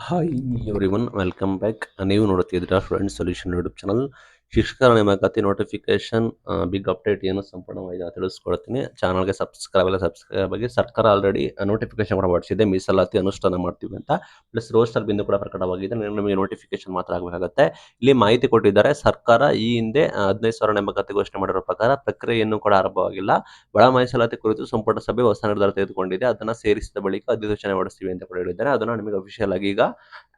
Hi everyone welcome back. ನೀವು ನೋಡುತ್ತಿದ್ದೀರಾ student solution YouTube channel. ಶಿಕ್ಷಕರ ನೇಮಕಾತಿ ನೋಟಿಫಿಕೇಶನ್ ಬಿಗ್ ಅಪ್ಡೇಟ್ ಏನು ಸಂಪೂರ್ಣವಾಗಿ ತಿಳಿಸ್ಕೊಡ್ತೀನಿ. ಚಾನಲ್ಗೆ ಸಬ್ಸ್ಕ್ರೈಬ್ ಆಗಿ. ಸರ್ಕಾರ ಆಲ್ರೆಡಿ ನೋಟಿಫಿಕೇಶನ್ ಕೂಡ ಹೊರಡಿಸಿದೆ, ಮೀಸಲಾತಿ ಅನುಷ್ಠಾನ ಮಾಡ್ತೀವಿ ಅಂತ. ಪ್ಲಸ್ ರೋಸ್ಟರ್ ಬಿಂದು ಕೂಡ ಪ್ರಕಟವಾಗಿದೆ. ನಿಮಗೆ ನೋಟಿಫಿಕೇಶನ್ ಮಾತ್ರ ಆಗಬೇಕಾಗುತ್ತೆ. ಇಲ್ಲಿ ಮಾಹಿತಿ ಕೊಟ್ಟಿದ್ದಾರೆ. ಸರ್ಕಾರ ಈ ಹಿಂದೆ 15,000 ನೇಮಕಾತಿ ಘೋಷಣೆ ಮಾಡಿರೋ ಪ್ರಕಾರ ಪ್ರಕ್ರಿಯೆಯನ್ನು ಕೂಡ ಆರಂಭವಾಗಿಲ್ಲ. ಒಳ ಮೀಸಲಾತಿ ಕುರಿತು ಸಂಪುಟ ಸಭೆ ಹೊಸ ನಿರ್ಧಾರ ತೆಗೆದುಕೊಂಡಿದೆ. ಅದನ್ನ ಸೇರಿಸಿದ ಬಳಿಕ ಅಧಿಸೂಚನೆ ಹೊರಡಿಸ್ತೀವಿ ಅಂತ ಕೂಡ ಹೇಳಿದ್ದಾರೆ. ಅದನ್ನ ನಿಮಗೆ ಅಫಿಷಿಯಲ್ ಆಗಿ ಈಗ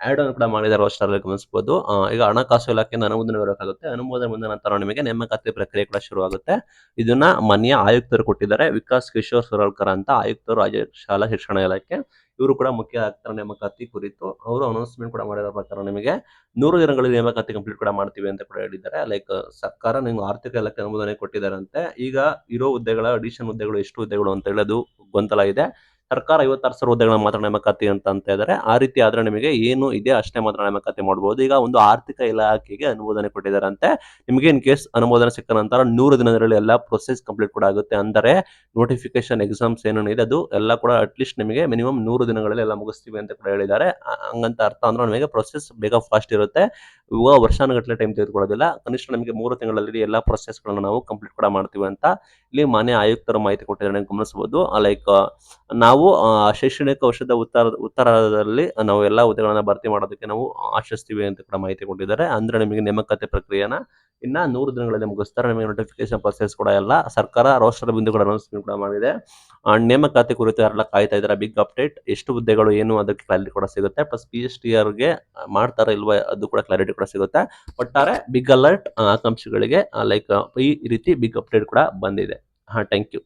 ಆಡ್ ಅನ್ನು ಕೂಡ ಮಾಡಿದ್ದಾರೆ. ರೋಸ್ಟರ್ ಗಮನಿಸಬಹುದು. ಈಗ ಹಣಕಾಸು ಇಲಾಖೆಯಿಂದ ಅನುಮೋದನೆ ಬರಬೇಕಾಗುತ್ತೆ. ಅನುಮೋದನೆ ಬಂದ ನಂತರ ನಿಮಗೆ ನೇಮಕಾತಿ ಪ್ರಕ್ರಿಯೆ ಕೂಡ ಶುರು ಆಗುತ್ತೆ. ಇದನ್ನ ಮಾನ್ಯ ಆಯುಕ್ತರು ಕೊಟ್ಟಿದ್ದಾರೆ. ವಿಕಾಸ್ ಕಿಶೋರ್ ಸುರಳ್ಕರ್ ಅಂತ ಆಯುಕ್ತರು, ರಾಜ್ಯ ಶಾಲಾ ಶಿಕ್ಷಣ ಇಲಾಖೆ. ಇವರು ಕೂಡ ಮುಖ್ಯ ಆಯುಕ್ತರ ನೇಮಕಾತಿ ಕುರಿತು ಅವರು ಅನೌನ್ಸ್ಮೆಂಟ್ ಕೂಡ ಮಾಡಿರೋ ಪ್ರಕಾರ ನಿಮಗೆ 100 ದಿನಗಳಲ್ಲಿ ನೇಮಕಾತಿ ಕಂಪ್ಲೀಟ್ ಕೂಡ ಮಾಡ್ತೀವಿ ಅಂತ ಕೂಡ ಹೇಳಿದ್ದಾರೆ. ಲೈಕ್ ಸರ್ಕಾರ ನೀವು ಆರ್ಥಿಕ ಇಲಾಖೆ ಅನುಮೋದನೆ ಕೊಟ್ಟಿದ್ದಾರಂತೆ. ಈಗ ಇರೋ ಹುದ್ದೆಗಳ ಅಡಿಷನ್ ಹುದ್ದೆಗಳು ಎಷ್ಟು ಹುದ್ದೆಗಳು ಅಂತ ಹೇಳಿ ಅದು ಗೊಂದಲ ಇದೆ. ಸರ್ಕಾರ 56,000 ಹುದ್ದೆಗಳನ್ನ ಮಾತ್ರ ನೇಮಕಾತಿ ಅಂತ ಇದ್ದಾರೆ. ಆ ರೀತಿ ಆದ್ರೆ ನಿಮಗೆ ಏನು ಇದೆ ಅಷ್ಟೇ ಮಾತ್ರ ನೇಮಕಾತಿ ಮಾಡಬಹುದು. ಈಗ ಒಂದು ಆರ್ಥಿಕ ಇಲಾಖೆಗೆ ಅನುಮೋದನೆ ಕೊಟ್ಟಿದ್ದಾರಂತೆ. ನಿಮಗೆ ಇನ್ ಕೇಸ್ ಅನುಮೋದನೆ ಸಿಕ್ಕ ನಂತರ 100 ದಿನಗಳಲ್ಲಿ ಎಲ್ಲ ಪ್ರೊಸೆಸ್ ಕಂಪ್ಲೀಟ್ ಕೂಡ ಆಗುತ್ತೆ. ಅಂದರೆ ನೋಟಿಫಿಕೇಶನ್ ಎಕ್ಸಾಮ್ಸ್ ಏನೇನಿದೆ ಅದು ಎಲ್ಲ ಕೂಡ ಅಟ್ಲೀಸ್ಟ್ ನಿಮಗೆ ಮಿನಿಮಮ್ 100 ದಿನಗಳಲ್ಲಿ ಎಲ್ಲ ಮುಗಿಸ್ತೀವಿ ಅಂತ ಕೂಡ ಹೇಳಿದ್ದಾರೆ. ಹಂಗಂತ ಅರ್ಥ ಅಂದ್ರೆ ನಿಮಗೆ ಪ್ರೊಸೆಸ್ ಬೇಗ ಫಾಸ್ಟ್ ಇರುತ್ತೆ. ಇವಾಗ ವರ್ಷಾನುಗಟ್ಟಲೆ ಟೈಮ್ ತೆಗೆದುಕೊಳ್ಳೋದಿಲ್ಲ. ಕನಿಷ್ಠ ನಿಮಗೆ 3 ತಿಂಗಳಲ್ಲಿ ಎಲ್ಲ ಪ್ರೊಸೆಸ್ಗಳನ್ನ ನಾವು ಕಂಪ್ಲೀಟ್ ಕೂಡ ಮಾಡ್ತೀವಿ ಅಂತ ಇಲ್ಲಿ ಮಾನ್ಯ ಆಯುಕ್ತರು ಮಾಹಿತಿ ಕೊಟ್ಟಿದ್ದಾರೆ. ಗಮನಿಸಬಹುದು. ಲೈಕ್ ನಾವು ಶೈಕ್ಷಣಿಕ ವರ್ಷದ ಉತ್ತರದಲ್ಲಿ ನಾವು ಎಲ್ಲ ಹುದ್ದೆಗಳನ್ನ ಭರ್ತಿ ಮಾಡೋದಕ್ಕೆ ನಾವು ಆಶಿಸ್ತೀವಿ ಅಂತ ಕೂಡ ಮಾಹಿತಿ ಕೊಟ್ಟಿದ್ದಾರೆ. ಅಂದ್ರೆ ನಿಮಗೆ ನೇಮಕಾತಿ ಪ್ರಕ್ರಿಯೆನ ಇನ್ನ 100 ದಿನಗಳಲ್ಲಿ ಮುಗಿಸ್ತಾರೆ. ನಿಮಗೆ ನೋಟಿಫಿಕೇಶನ್ ಪ್ರೊಸೆಸ್ ಕೂಡ ಎಲ್ಲ ಸರ್ಕಾರ ರೋಸ್ಟರ್ ಬಿಂದು ಕೂಡ ಅನೌನ್ಸ್ಮೆಂಟ್ ಕೂಡ ಮಾಡಿದೆ. ನೇಮಕಾತಿ ಕುರಿತು ಯಾರೆಲ್ಲ ಕಾಯ್ತಾ ಇದ್ದಾರೆ ಬಿಗ್ ಅಪ್ಡೇಟ್, ಎಷ್ಟು ಹುದ್ದೆಗಳು ಏನು ಅದಕ್ಕೆ ಕ್ಲಾರಿಟಿ ಕೂಡ ಸಿಗುತ್ತೆ. ಪ್ಲಸ್ PSTRಗೆ ಮಾಡ್ತಾರ ಇಲ್ವಾ ಅದು ಕೂಡ ಕ್ಲಾರಿಟಿ ಕೂಡ ಸಿಗುತ್ತೆ. ಒಟ್ಟಾರೆ ಬಿಗ್ ಅಲರ್ಟ್ ಆಕಾಂಕ್ಷಿಗಳಿಗೆ ಲೈಕ್ ಈ ರೀತಿ ಬಿಗ್ ಅಪ್ಡೇಟ್ ಕೂಡ ಬಂದಿದೆ. Thank you.